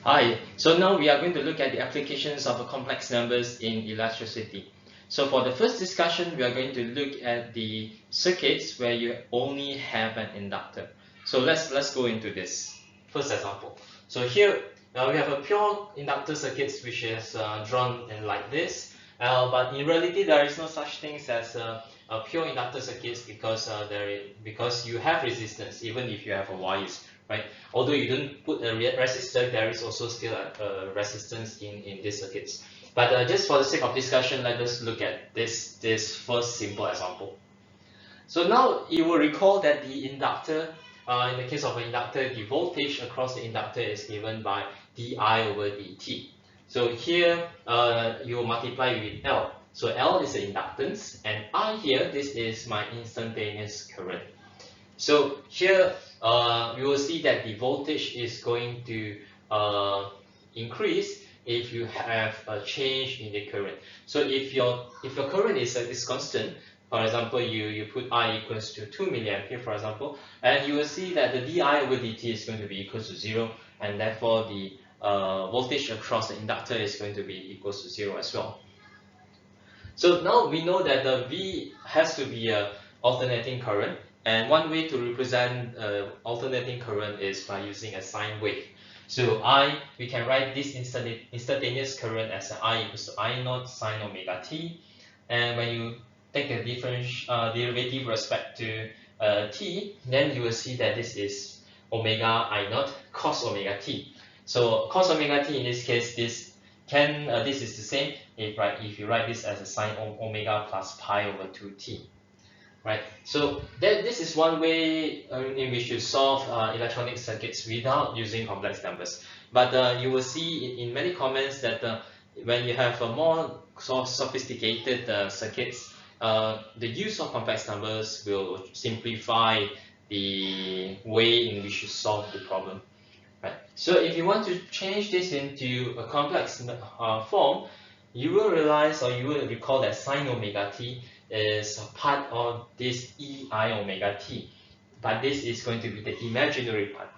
Hi, so now we are going to look at the applications of complex numbers in electricity. So for the first discussion, we are going to look at the circuits where you only have an inductor. So let's go into this first example. So here we have a pure inductor circuits which is drawn in like this. But in reality, there is no such things as a pure inductor circuits because because you have resistance even if you have a wires, right? Although you don't put a resistor, there is also still a resistance in these circuits. But just for the sake of discussion, let us look at this first simple example. So now you will recall that the inductor, in the case of an inductor, the voltage across the inductor is given by di over dt. So here you multiply with L. So L is the inductance, and I here, this is my instantaneous current. So here you will see that the voltage is going to increase if you have a change in the current. So if your current is constant, for example, you put I equals to 2 milliampere, for example, and you will see that the di over dt is going to be equals to 0, and therefore the voltage across the inductor is going to be equals to 0 as well. So now we know that the V has to be a alternating current, and one way to represent alternating current is by using a sine wave. So we can write this instantaneous current as I equals to I naught sine omega t, and when you take the derivative with respect to t, then you will see that this is omega I naught cos omega t. So cos omega t in this case, this is the same if you write this as a sine omega plus pi over 2t. Right, so this is one way in which you solve electronic circuits without using complex numbers. But you will see in many comments that when you have a more sophisticated circuits, the use of complex numbers will simplify the way in which you solve the problem. Right. So if you want to change this into a complex form, you will realize or you will recall that sine omega t is a part of this ei omega t, but this is going to be the imaginary part.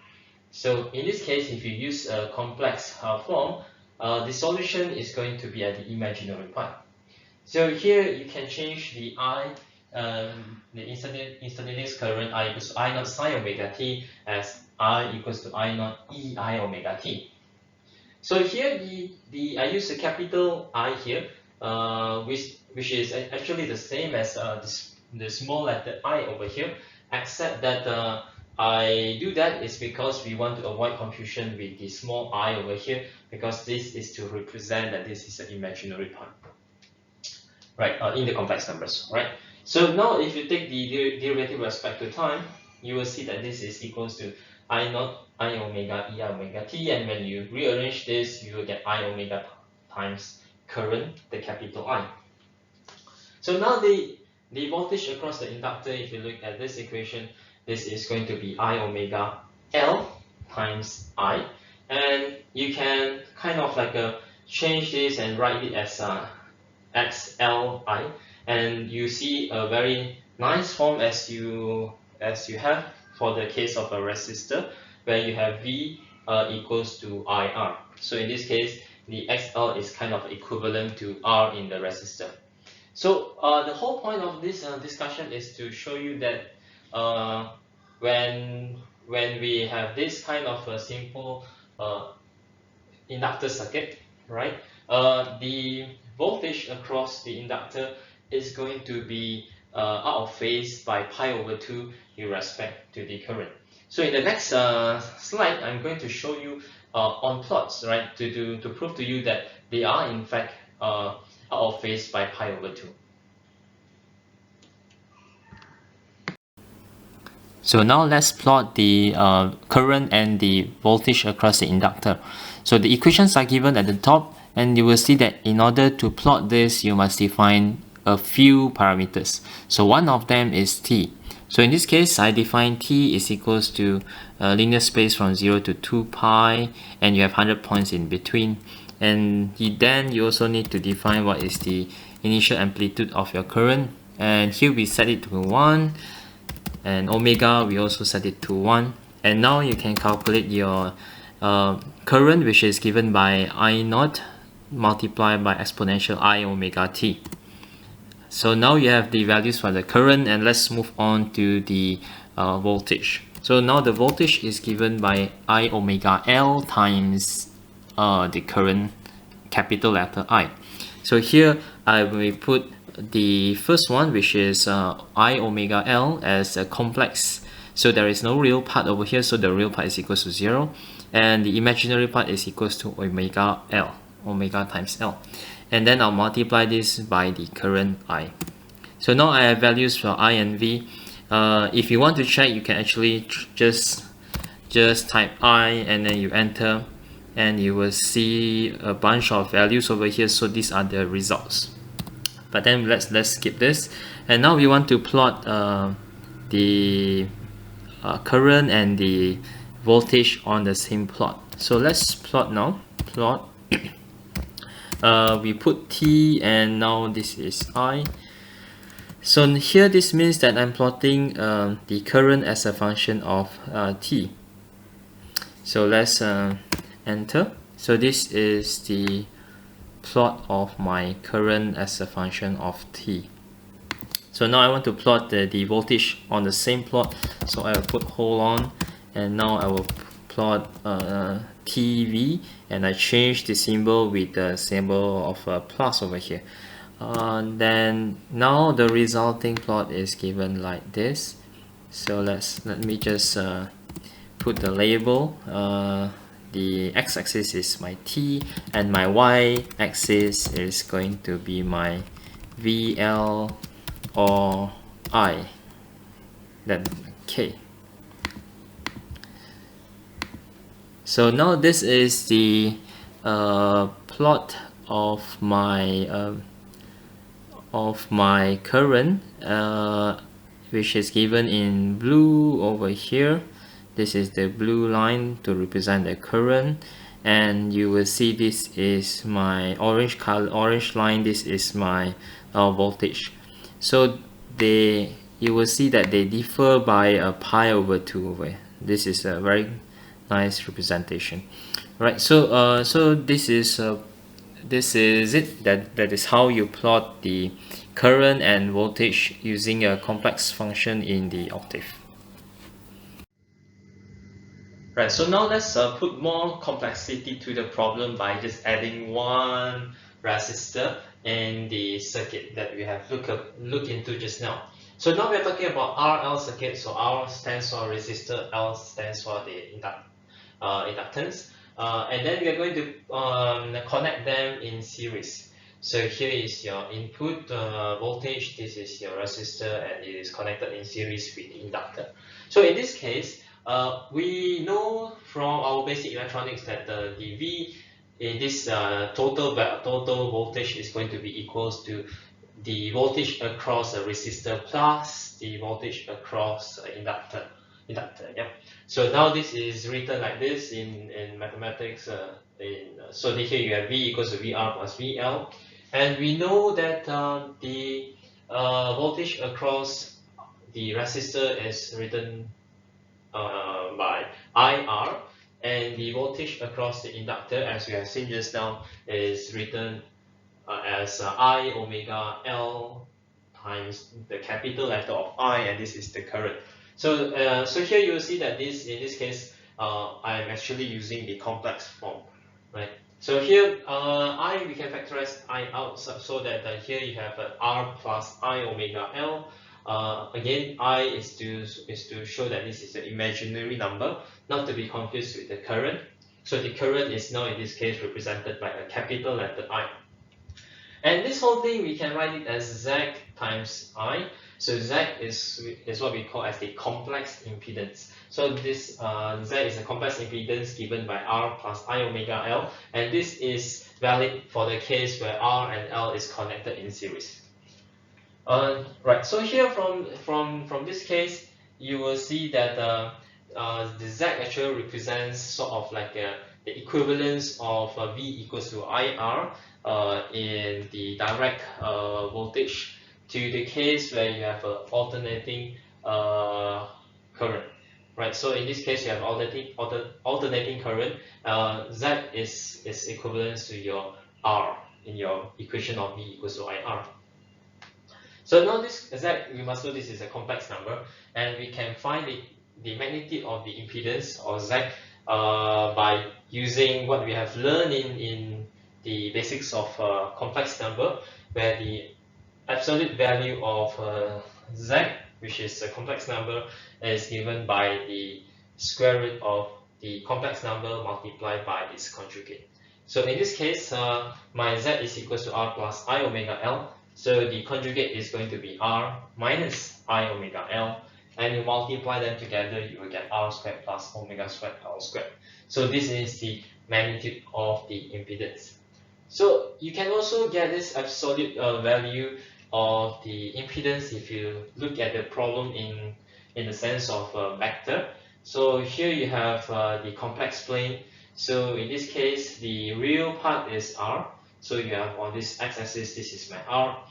So in this case, if you use a complex form, the solution is going to be at the imaginary part. So here you can change the the instantaneous current I equals to I naught sine omega t as I equals to I naught ei omega t. So here I use a capital I here, which is actually the same as the small letter I over here, except that I do that is because we want to avoid confusion with the small I over here, because this is to represent that this is an imaginary part, right, in the complex numbers, right? So now if you take the derivative with respect to time, you will see that this is equals to I naught I omega ei omega t, and when you rearrange this, you will get I omega times current, the capital I. So now the voltage across the inductor, if you look at this equation, this is going to be I omega L times I, and you can kind of like change this and write it as XLI, and you see a very nice form as you have for the case of a resistor, where you have V equals to IR. So in this case, the XL is kind of equivalent to R in the resistor. So the whole point of this discussion is to show you that when we have this kind of a simple inductor circuit, right? The voltage across the inductor is going to be out of phase by pi over 2 in respect to the current. So in the next slide, I'm going to show you on plots, right, to prove to you that they are in fact out of phase by pi over 2. So now let's plot the current and the voltage across the inductor. So the equations are given at the top, and you will see that in order to plot this, you must define a few parameters. So one of them is t. So in this case, I define t is equals to a linear space from 0 to 2 pi, and you have 100 points in between. And then you also need to define what is the initial amplitude of your current, and here we set it to 1, and omega we also set it to 1, and now you can calculate your current, which is given by I naught multiplied by exponential I omega t. So now you have the values for the current, and let's move on to the voltage. So now the voltage is given by I omega L times the current, capital letter I. So here I will put the first one, which is I omega L, as a complex. So there is no real part over here, so the real part is equals to 0, and the imaginary part is equals to omega L, omega times L. And then I'll multiply this by the current I. So now I have values for I and V. If you want to check, you can actually just type I and then you enter, and you will see a bunch of values over here. So these are the results. But then let's skip this, and now we want to plot the current and the voltage on the same plot. So let's plot now. Plot. We put T, and now this is I. So here this means that I'm plotting the current as a function of T. So let's enter. So this is the plot of my current as a function of T. So now I want to plot the voltage on the same plot. So I will put hold on, and now I will plot TV, and I change the symbol with the symbol of a plus over here. Then now the resulting plot is given like this. So let me just put the label. The x-axis is my T, and my y-axis is going to be my VL or I, then K. So now this is the plot of my current, which is given in blue over here. This is the blue line to represent the current, and you will see this is my orange line. This is my voltage. So you will see that they differ by a pi over 2. This is a very nice representation, right? So so this is it. That is how you plot the current and voltage using a complex function in the octave. Right, so now let's put more complexity to the problem by just adding one resistor in the circuit that we have looked into just now. So now we're talking about RL circuit. So R stands for resistor, L stands for the inductance, and then we are going to connect them in series. So here is your input voltage, this is your resistor, and it is connected in series with the inductor. So in this case, we know from our basic electronics that the V in this total voltage is going to be equals to the voltage across a resistor plus the voltage across inductor. Yeah. So now this is written like this in mathematics. So here you have V equals to VR plus VL, and we know that the voltage across the resistor is written by IR, and the voltage across the inductor, as we have seen just now, is written as I omega L times the capital letter of I, and this is the current. So so here you will see that in this case I am actually using the complex form, right? So here we can factorize I out, so that here you have R plus I omega L. Again, I is to show that this is an imaginary number, not to be confused with the current. So the current is now in this case represented by a capital letter I. And this whole thing we can write it as Z times I. So Z is what we call as the complex impedance. So this Z is a complex impedance given by R plus I omega L, and this is valid for the case where R and L is connected in series. Right, so here from this case, you will see that the Z actually represents sort of like the equivalence of V equals to IR in the direct voltage to the case where you have alternating current, right? right? So in this case, you have alternating current. Z is equivalent to your R in your equation of V equals to IR. So now this Z, we must know this is a complex number, and we can find the magnitude of the impedance or Z by using what we have learned in the basics of complex number, where the absolute value of Z, which is a complex number, is given by the square root of the complex number multiplied by its conjugate. So in this case, my Z is equal to R plus I omega L. So the conjugate is going to be R minus I omega L. And you multiply them together, you will get R squared plus omega squared L squared. So this is the magnitude of the impedance. So you can also get this absolute value of the impedance if you look at the problem in the sense of vector. So here you have the complex plane. So in this case, the real part is R. So you have on this x-axis, this is my R.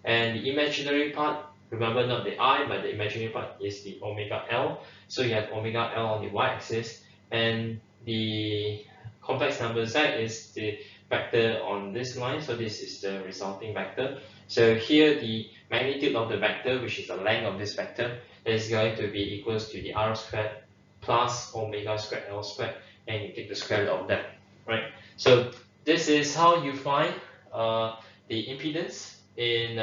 And the imaginary part, remember not the I, but the imaginary part is the omega L. So you have omega L on the y-axis. And the complex number Z is the vector on this line. So this is the resulting vector. So here the magnitude of the vector, which is the length of this vector, is going to be equals to the R squared plus omega squared L squared, and you take the square root of that, right? So this is how you find the impedance in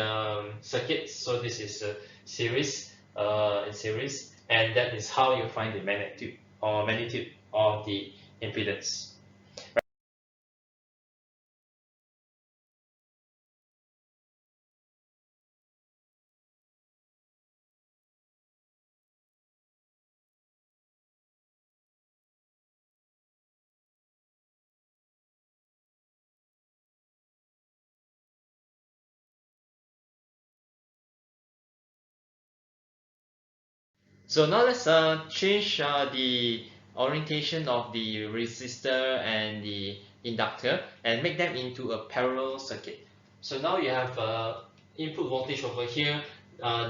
circuits. So this is a series in series, and that is how you find the magnitude of the impedance. So now let's change the orientation of the resistor and the inductor and make them into a parallel circuit. So now you have input voltage over here.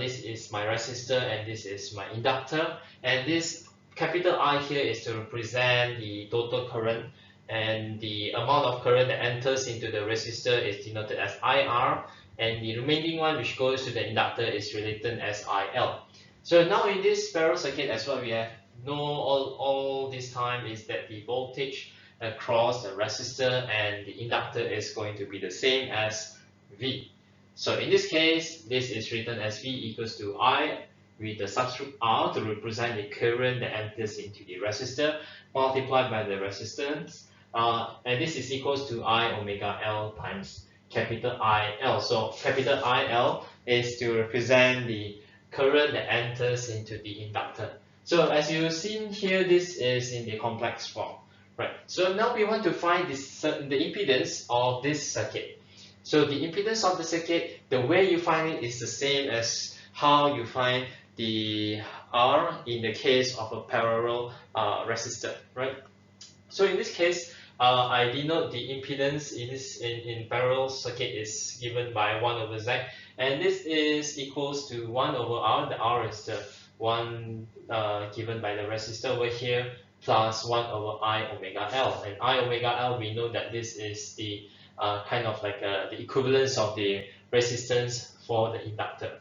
This is my resistor and this is my inductor. And this capital I here is to represent the total current, and the amount of current that enters into the resistor is denoted as IR, and the remaining one which goes to the inductor is related as IL. So now in this parallel circuit, as what we have known all this time, is that the voltage across the resistor and the inductor is going to be the same as V. So in this case, this is written as V equals to I with the subscript R to represent the current that enters into the resistor multiplied by the resistance. And this is equals to I omega L times capital IL. So capital IL is to represent the current that enters into the inductor. So as you've seen here, this is in the complex form, right? So now we want to find the impedance of this circuit. So the impedance of the circuit, the way you find it is the same as how you find the R in the case of a parallel resistor, right? So in this case, I denote the impedance in parallel circuit is given by 1 over Z, and this is equals to 1 over R. The R is the one given by the resistor over here, plus 1 over I omega L. And I omega L, we know that this is the kind of like the equivalence of the resistance for the inductor.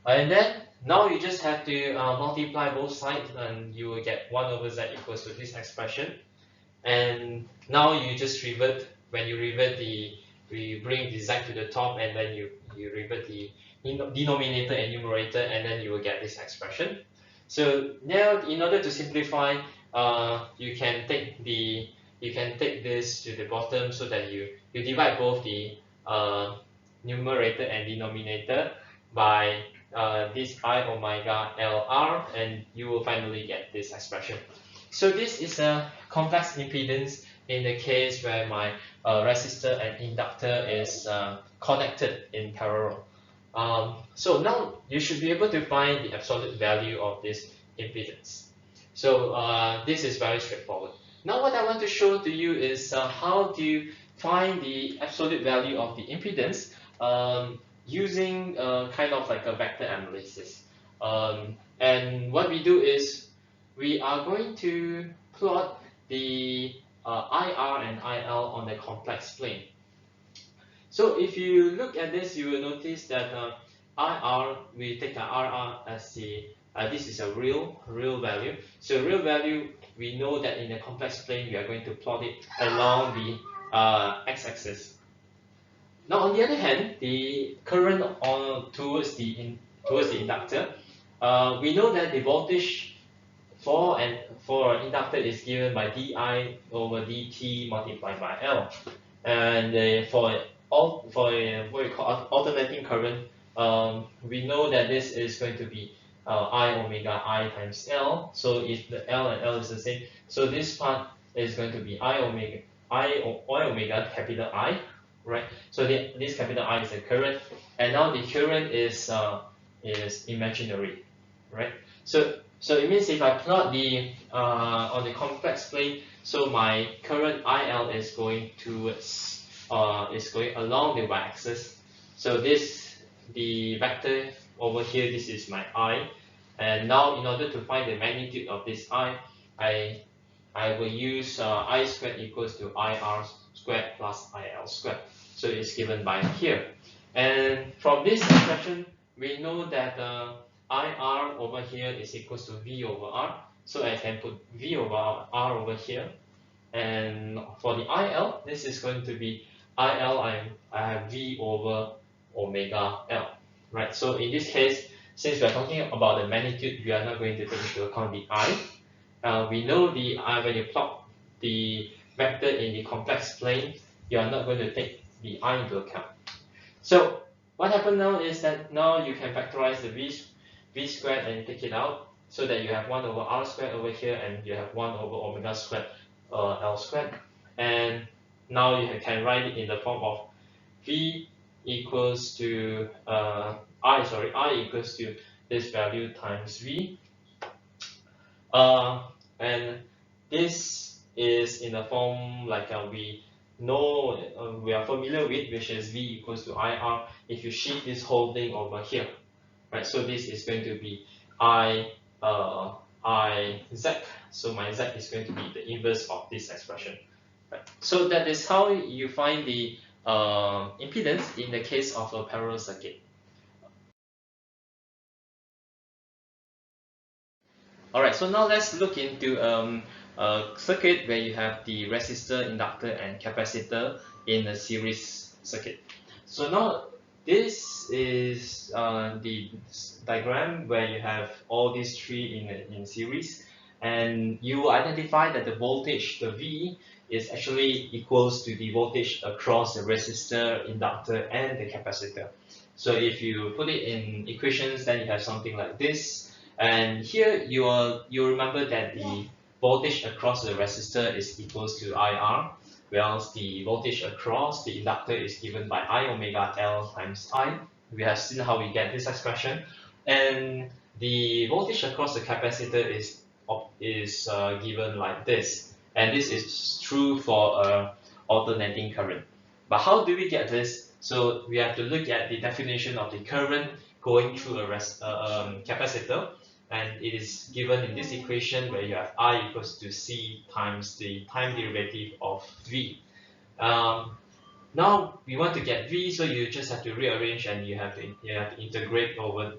And then now you just have to multiply both sides, and you will get 1 over Z equals to this expression. And now you just revert, when you revert we bring the Z to the top, and then you revert the denominator and numerator, and then you will get this expression. So now in order to simplify, you can take this to the bottom, so that you divide both the numerator and denominator by this I omega LR, and you will finally get this expression. So this is a complex impedance in the case where my resistor and inductor is connected in parallel. So now you should be able to find the absolute value of this impedance. So this is very straightforward. Now what I want to show to you is how do you find the absolute value of the impedance using kind of like a vector analysis. And what we do is we are going to plot the IR and IL on the complex plane. So if you look at this, you will notice that IR, we take RR as the this is a real value. So real value, we know that in the complex plane, we are going to plot it along the x-axis. Now, on the other hand, the current towards the inductor, we know that the voltage for an inductor is given by di over dt multiplied by L, and for what we call alternating current, we know that this is going to be I omega I times L. So if the L and L is the same, so this part is going to be I omega capital I, right? So this capital I is the current, and now the current is imaginary, right? So it means if I plot the on the complex plane, so my current IL is going towards is going along the y-axis. So the vector over here, this is my I, and now in order to find the magnitude of this I will use I squared equals to IR squared plus IL squared. So it's given by here, and from this expression we know that IR over here is equals to V over R. So I can put V over R over here, and for the IL, this is going to be IL, I have V over omega L, right? So in this case, since we are talking about the magnitude, we are not going to take into account the I. We know the I, when you plot the vector in the complex plane, you are not going to take the I into account. So what happened now is that now you can factorize the V squared and take it out, so that you have 1 over R squared over here, and you have 1 over omega squared L squared. And now you can write it in the form of V equals to I equals to this value times V, and this is in the form like we know we are familiar with, which is V equals to IR if you shift this whole thing over here, right? So this is going to be Z. So my Z is going to be the inverse of this expression. Right. So that is how you find the impedance in the case of a parallel circuit. Alright, so now let's look into a circuit where you have the resistor, inductor, and capacitor in a series circuit. So now this is the diagram where you have all these three in series, and you identify that the voltage, the V, is actually equals to the voltage across the resistor, inductor, and the capacitor. So if you put it in equations, then you have something like this. And here you remember that the voltage across the resistor is equals to IR, whereas the voltage across the inductor is given by I omega L times I. We have seen how we get this expression, and the voltage across the capacitor is given like this, and this is true for alternating current. But how do we get this? So we have to look at the definition of the current going through a capacitor, and it is given in this equation where you have I equals to C times the time derivative of V. Now we want to get V, so you just have to rearrange, and you have to integrate over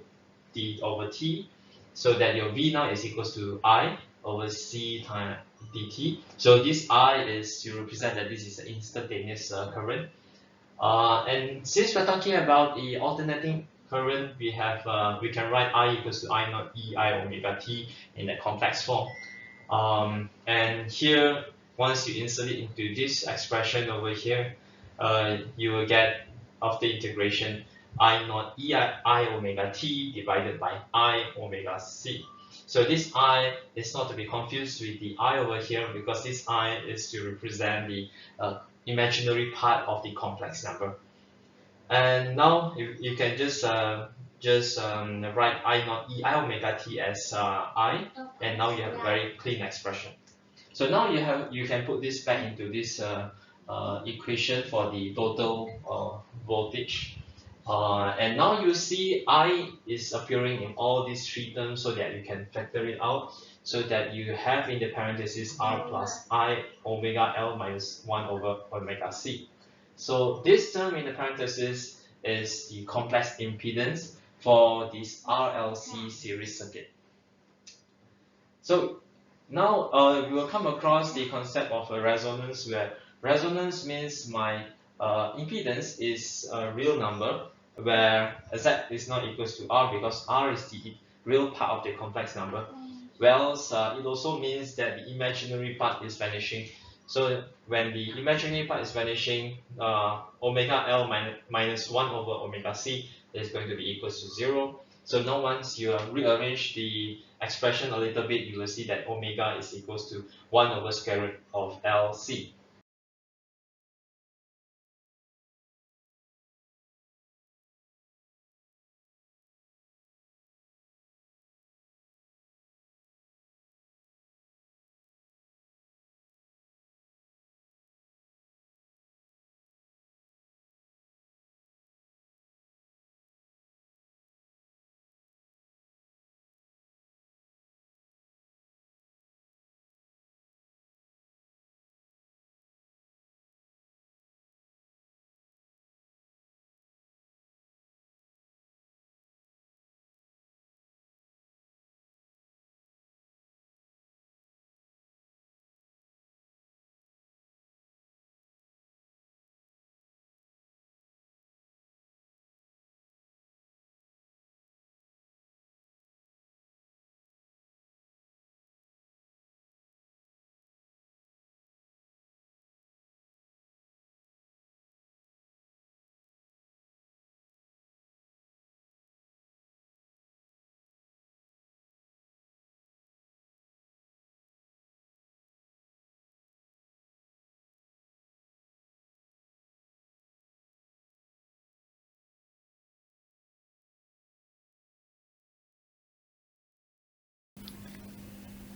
T, so that your V now is equals to I over C times dt. So this I is to represent that this is an instantaneous current. And since we're talking about the alternating current, we can write I equals to I naught E I omega t in a complex form. And here, once you insert it into this expression over here, you will get, after integration, I naught E I omega t divided by I omega c. So this I is not to be confused with the I over here, because this I is to represent the imaginary part of the complex number. And now you can just write I naught E I omega t as I, and now you have a very clean expression. So now you can put this back into this equation for the total voltage, And now you see I is appearing in all these three terms so that you can factor it out, so that you have in the parentheses R plus I omega L minus 1 over omega C. So this term in the parentheses is the complex impedance for this RLC series circuit. So now we will come across the concept of a resonance, where resonance means my impedance is a real number, where Z is not equals to R because R is the real part of the complex number. Whereas it also means that the imaginary part is vanishing. So when the imaginary part is vanishing, omega L minus 1 over omega C is going to be equals to 0. So now once you rearrange the expression a little bit, you will see that omega is equals to 1 over square root of LC.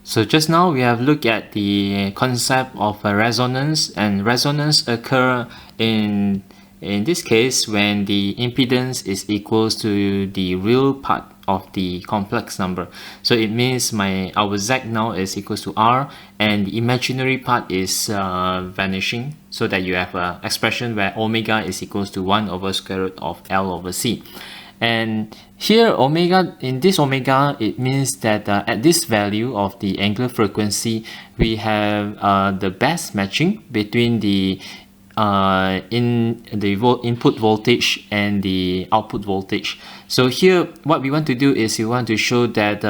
So just now we have looked at the concept of a resonance, and resonance occur in this case when the impedance is equals to the real part of the complex number. So it means our Z now is equals to R, and the imaginary part is vanishing, so that you have an expression where omega is equals to 1 over square root of L over C. And here omega, in this omega, it means that at this value of the angular frequency, we have the best matching between the input voltage and the output voltage. So here what we want to do is we want to show that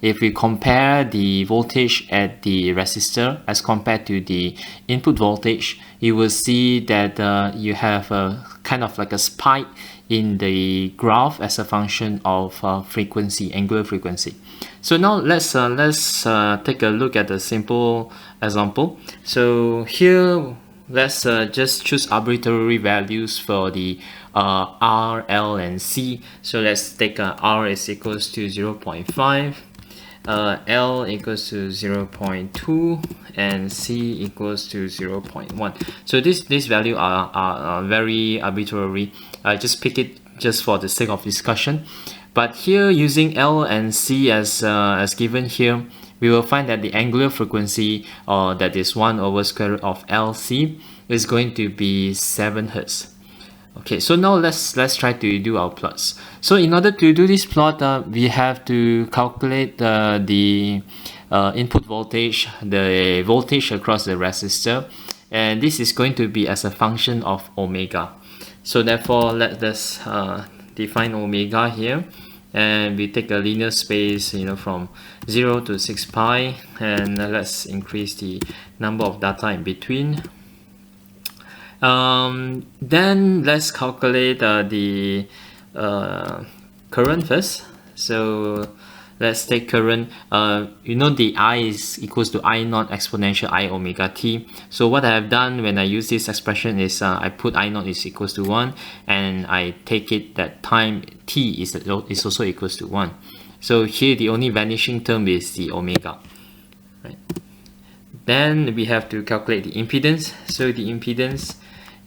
if we compare the voltage at the resistor as compared to the input voltage, you will see that you have a kind of like a spike in the graph as a function of frequency, angular frequency. So now let's take a look at a simple example. So here let's just choose arbitrary values for the R, L, and C. So let's take R is equals to 0.5, L equals to 0.2, and C equals to 0.1. So these values are very arbitrary. I just pick it just for the sake of discussion. But here, using L and C as given here, we will find that the angular frequency, that is 1 over square root of LC, is going to be 7 Hz. Okay, so now let's try to do our plots. So in order to do this plot, we have to calculate the input voltage, the voltage across the resistor, and this is going to be as a function of omega. So therefore, let's define omega here, and we take a linear space, from 0 to 6 pi, and let's increase the number of data in between. Then let's calculate the current first. So let's take current. The I is equals to I naught exponential I omega t. So what I have done when I use this expression is I put I naught is equals to 1, and I take it that time t is also equals to 1. So here the only vanishing term is the omega, right? Then we have to calculate the impedance. So the impedance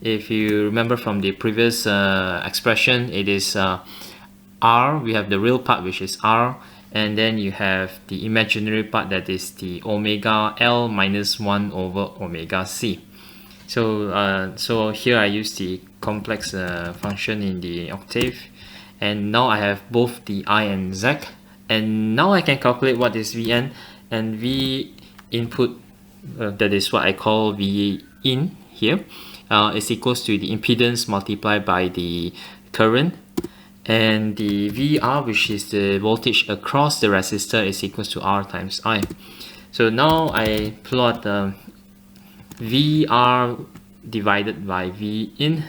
if you remember from the previous expression, it is R. We have the real part, which is R, and then you have the imaginary part, that is the omega L minus 1 over omega C. So here I use the complex function in the octave, and now I have both the I and Z, and now I can calculate what is Vn, and V input, that is what I call V in here, is equals to the impedance multiplied by the current, and the VR, which is the voltage across the resistor, is equals to R times I. So now I plot VR divided by V in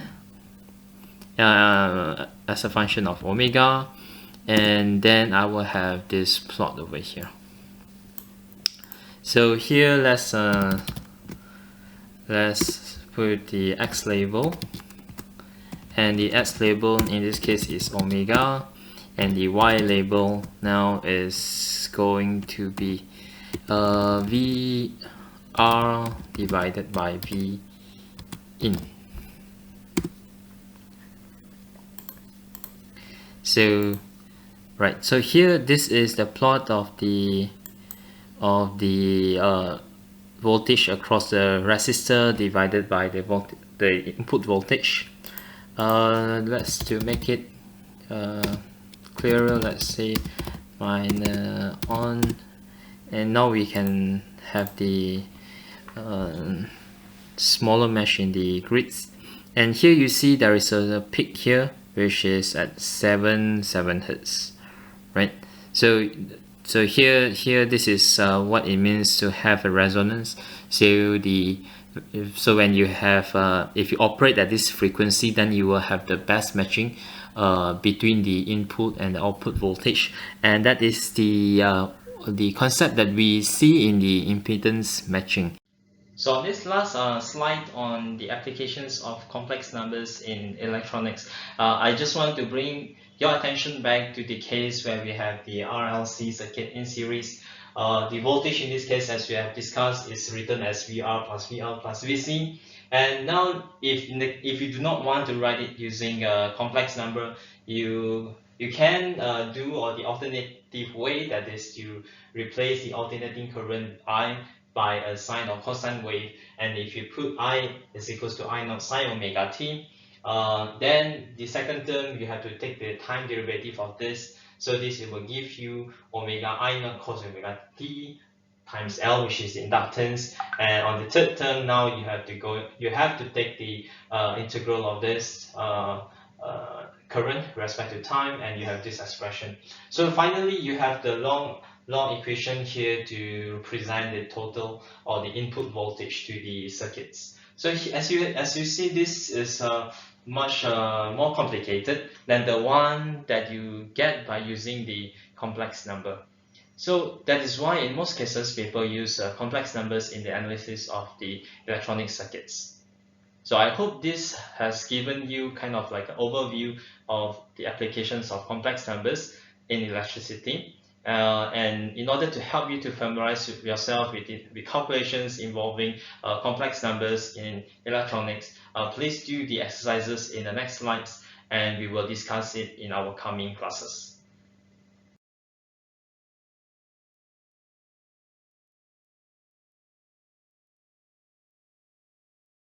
as a function of omega, and then I will have this plot over here. So here let's put the X label, and the X label in this case is omega, and the Y label now is going to be VR divided by V in. So right, so here this is the plot of the voltage across the resistor divided by the input voltage. Let's to make it clearer, let's say minus on, and now we can have the smaller mesh in the grids, and here you see there is a peak here which is at 7 Hz, right? So here this is what it means to have a resonance. So when you have if you operate at this frequency, then you will have the best matching between the input and the output voltage, and that is the concept that we see in the impedance matching. So on this last slide on the applications of complex numbers in electronics, I just want to bring your attention back to the case where we have the RLC circuit in series. The voltage in this case, as we have discussed, is written as VR plus VL plus VC. And now if you do not want to write it using a complex number, you can do the alternative way, that is to replace the alternating current I by a sine or cosine wave, and if you put I is equals to I naught sine omega t, then the second term you have to take the time derivative of this, so this will give you omega I naught cos omega t times L, which is the inductance, and on the third term now you have to take the integral of this current with respect to time, and you have this expression. So finally you have the long equation here to represent the total or the input voltage to the circuits. So as you see, this is much more complicated than the one that you get by using the complex number. So that is why in most cases people use complex numbers in the analysis of the electronic circuits. So I hope this has given you kind of like an overview of the applications of complex numbers in electricity. And in order to help you to familiarize yourself with calculations involving complex numbers in electronics, please do the exercises in the next slides, and we will discuss it in our coming classes.